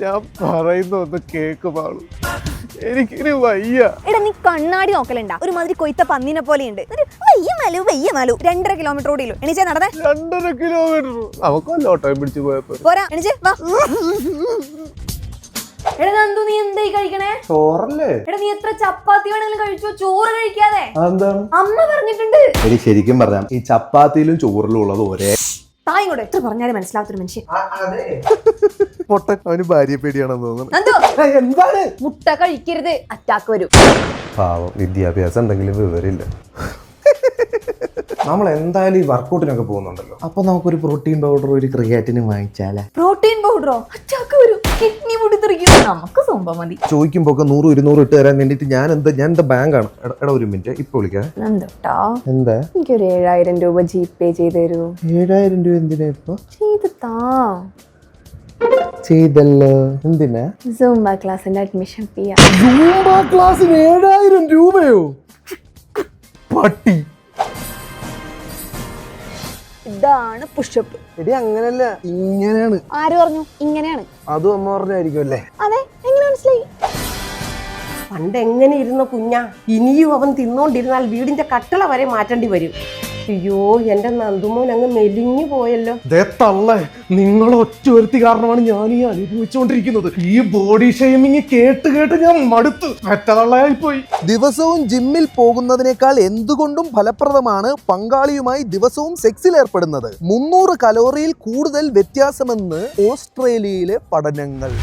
ഞാൻ പറയുന്ന ഒന്ന് കേക്കുമാളൂ, എനിക്കിനി വയ്യ. എടാ നീ കണ്ണാടി നോക്കലുണ്ടാ? ഒരുമാതിരി കൊയ്ത്ത പന്നിനെ പോലെയുണ്ട്. വയ്യ മാലു 2.5 കിലോമീറ്റർ ഓടിയുള്ളൂ. എണീച്ചേ നടന്നേ. 2.5 കിലോമീറ്റർ നമുക്കല്ലോ ടൈം പിടിച്ചു പോയപ്പോ. പോരാ എണീച്ചേ വാ. എടാ നന്ദു നീ എന്തായി കഴിക്കണേ? ചോറല്ലേ? എടാ നീ എത്ര ചപ്പാത്തി വേണമെങ്കിലും കഴിച്ചോ, ചോറ് കഴിക്കാതെ. എന്താണ് അമ്മ പറഞ്ഞിട്ടുണ്ട്. എടി ശരിക്കും പറഞ്ഞാൽ ഈ ചപ്പാത്തിയിലും ചോറിലും ഉള്ളത് ഒരേ. തായിങ്ങോട്ടെ എത്ര പറഞ്ഞാലും മനസ്സിലാത്തൊരു മനുഷ്യൻ. പൊട്ടൻ, അവന് ഭാര്യ പേടിയാണെന്ന് തോന്നുന്നു. നന്ദു എന്താണ്? മുട്ട കഴിക്കരുത്, അറ്റാക്ക് വരും. പാവം, വിദ്യാഭ്യാസം ഉണ്ടെങ്കിലും വിവരമില്ല. നമ്മൾ എന്തായാലും ഈ വർക്കൗട്ടിനൊക്കെ പോകുന്നുണ്ടല്ലോ, അപ്പൊ നമുക്കൊരു പ്രോട്ടീൻ പൗഡർ ഒരു ക്രിയാറ്റിനും വാങ്ങിച്ചാലേ. പ്രോട്ടീൻ പൗഡറോ? അറ്റാക്ക് വരും, കിഡ്നി പൊട്ടിത്തെറിക്കും. നമുക്ക് സംഭവം മതി. ചോദിക്കുമ്പോ 100-200 ഇട്ട് തരാൻ വേണ്ടിട്ട് ഞാൻ എന്താ ബാങ്കാണ്. എടാ ഒരു മിനിറ്റ്, ഇപ്പൊ വിളിക്കാം. നന്ദുട്ടാ എന്താ? എനിക്കൊരു 7000 രൂപ ജിപേ ചെയ്ത് തരൂ. 7000 രൂപ എന്തിനാ ഇപ്പൊ? ചെയ്ത് താ. ചെയ്തല്ലോ. എന്തിനാ? സൂംബ ക്ലാസിന്റെ അഡ്മിഷൻ ഫീ. സൂംബ ക്ലാസ്സിന് 7000 രൂപയോ? പട്ടി. ഇതാണ് പുഷപ്പ്. എടി അങ്ങനല്ല, ഇങ്ങനെയാണ്. ആര് പറഞ്ഞു ഇങ്ങനെയാണ്? അതും അമ്മ പറഞ്ഞായിരിക്കും അല്ലേ? അതെ, എങ്ങനെ മനസ്സിലായി? പണ്ട് എങ്ങനെ ഇരുന്ന കുഞ്ഞാ, ഇനിയും അവൻ തിന്നോണ്ടിരുന്നാൽ വീടിന്റെ കട്ടള വരെ മാറ്റേണ്ടി വരും. അയ്യോ എന്റെ നന്ദുമോൻ അങ്ങ് മെലിഞ്ഞു പോയല്ലോ. നിങ്ങൾ ഒറ്റ ഒരുത്തി കാരണമാണ് ഞാൻ ഈ അനുഭവിച്ചുകൊണ്ടിരിക്കുന്നത്. ഈ ബോഡി ഷെയ്മിങ് കേട്ട് ഞാൻ മടുത്തു. ഒറ്റതള്ളയായി പോയി. ദിവസവും ജിമ്മിൽ പോകുന്നതിനേക്കാൾ എന്തുകൊണ്ടും ഫലപ്രദമാണ് പങ്കാളിയുമായി ദിവസവും സെക്സിൽ ഏർപ്പെടുന്നത്. 300 കലോറിയിൽ കൂടുതൽ വ്യത്യാസമെന്ന് ഓസ്ട്രേലിയയിലെ പഠനങ്ങൾ.